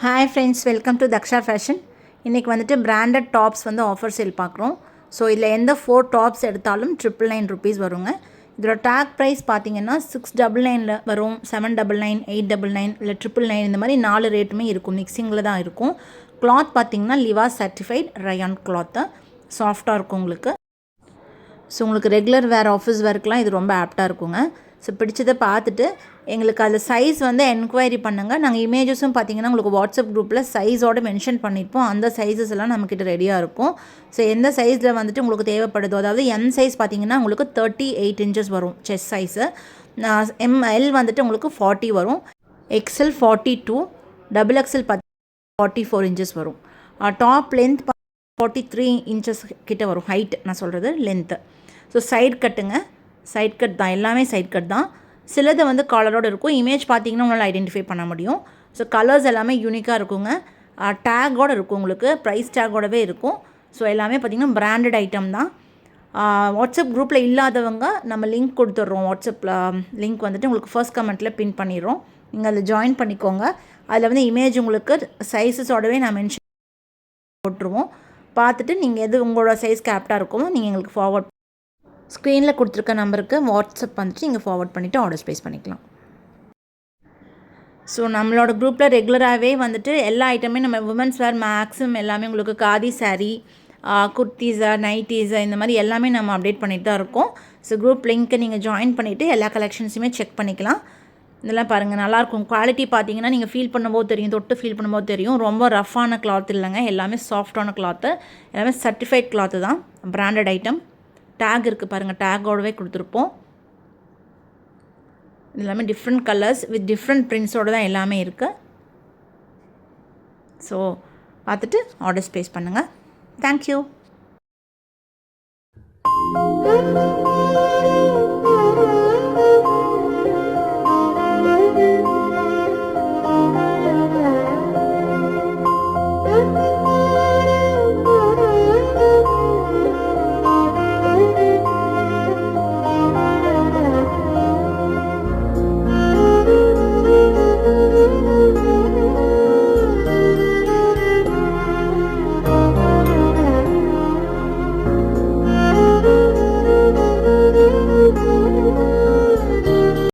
Hi friends, welcome to Daksha fashion. இன்றைக்கி வந்துட்டு branded tops வந்து ஆஃபர் சேல் பார்க்குறோம். ஸோ இதில் எந்த 4 டாப்ஸ் எடுத்தாலும் 999 ருபீஸ் வருங்க. இதோட டேக் ப்ரைஸ் பார்த்தீங்கன்னா 699 வரும், 799, 899 இல்லை 999 இந்த மாதிரி 4 ரேட்டுமே இருக்கும். மிக்சிங்கில் தான் இருக்கும். கிளாத் பார்த்தீங்கன்னா லிவா சர்டிஃபைட் ரயான் கிளாத்து, சாஃப்டாக இருக்கும் உங்களுக்கு. ஸோ உங்களுக்கு ரெகுலர் வேர், ஆஃபீஸ் வேர்க்கெலாம் இது ரொம்ப ஆப்டாக இருக்குங்க. ஸோ பிடிச்சதை பார்த்துட்டு எங்களுக்கு அதில் சைஸ் வந்து என்கொயரி பண்ணுங்கள். நாங்கள் இமேஜஸும் பார்த்தீங்கன்னா உங்களுக்கு வாட்ஸ்அப் குரூப்பில் சைஸோடு மென்ஷன் பண்ணியிருப்போம். அந்த சைஸஸ் எல்லாம் நம்மக்கிட்ட ரெடியாக இருக்கும். ஸோ எந்த சைஸில் வந்துட்டு உங்களுக்கு தேவைப்படுதோ, அதாவது எம் சைஸ் பார்த்தீங்கன்னா உங்களுக்கு 38 இன்ச்சஸ் வரும் செஸ்ட் சைஸு. எல் வந்துட்டு உங்களுக்கு 40 வரும், எக்ஸ்எல் 42, டபுள் எக்ஸ்எல் 44 இன்ச்சஸ் வரும். டாப் லென்த் 43 இன்ச்சஸ் கிட்ட வரும். ஹைட் நான் சொல்கிறது லென்த்து. ஸோ சைட் கட்டுங்க, சைட் கட் தான், எல்லாமே சைட் கட் தான். சிலது வந்து காலரோடு இருக்கும். இமேஜ் பார்த்தீங்கன்னா உங்களால் ஐடென்டிஃபை பண்ண முடியும். ஸோ கலர்ஸ் எல்லாமே யூனிக்காக இருக்குங்க. டேக்கோடு இருக்கும், உங்களுக்கு ப்ரைஸ் டேக்கோடவே இருக்கும். ஸோ எல்லாமே பார்த்திங்கன்னா பிராண்டட் ஐட்டம் தான். வாட்ஸ்அப் குரூப்பில் இல்லாதவங்க நம்ம லிங்க் கொடுத்துட்றோம். வாட்ஸ்அப்பில் லிங்க் வந்துட்டு உங்களுக்கு ஃபர்ஸ்ட் கமெண்ட்டில் பின் பண்ணிடுறோம். நீங்கள் அதில் ஜாயின் பண்ணிக்கோங்க. அதில் வந்து இமேஜ் உங்களுக்கு சைஸஸோடவே நான் மென்ஷன் போட்டுருவோம். பார்த்துட்டு நீங்கள் எது உங்களோட சைஸ்க்கு ஆப்டாக இருக்குமோ நீங்கள் எங்களுக்கு ஃபார்வர்ட் ஸ்க்ரீனில் கொடுத்துருக்க நம்பருக்கு வாட்ஸ்அப் வந்துட்டு நீங்கள் ஃபார்வர்ட் பண்ணிவிட்டு ஆர்டர்ஸ் ப்ளேஸ் பண்ணிக்கலாம். ஸோ நம்மளோட குரூப்பில் ரெகுலராகவே வந்துட்டு எல்லா ஐட்டமே நம்ம உமன்ஸ் வேர் மேக்ஸிமம் எல்லாமே உங்களுக்கு காதி சாரீ, குர்த்திஸா, நைட்டிஸா இந்த மாதிரி எல்லாமே நம்ம அப்டேட் பண்ணிட்டு தான் இருக்கோம். ஸோ குரூப் லிங்க்கை நீங்கள் ஜாயின் பண்ணிவிட்டு எல்லா கலெக்ஷன்ஸுமே செக் பண்ணிக்கலாம். இதெல்லாம் பாருங்கள், நல்லாயிருக்கும். குவாலிட்டி பார்த்தீங்கன்னா நீங்கள் ஃபீல் பண்ணும்போது தெரியும், தொட்டு ஃபீல் பண்ணும்போது தெரியும். ரொம்ப ரஃப்பான கிளாத் இல்லைங்க, எல்லாமே சாஃப்டான கிளாத்து, எல்லாமே சர்டிஃபைட் கிளாத்து தான், பிராண்டட் ஐட்டம். டேக் இருக்குது பாருங்கள், டேக்கோடவே கொடுத்துருப்போம். எல்லாமே டிஃப்ரெண்ட் கலர்ஸ் வித் டிஃப்ரெண்ட் பிரிண்ட்ஸோடு தான் எல்லாமே இருக்குது. ஸோ பார்த்துட்டு ஆர்டர்ஸ் ப்ளேஸ் பண்ணுங்கள். தேங்க்யூ.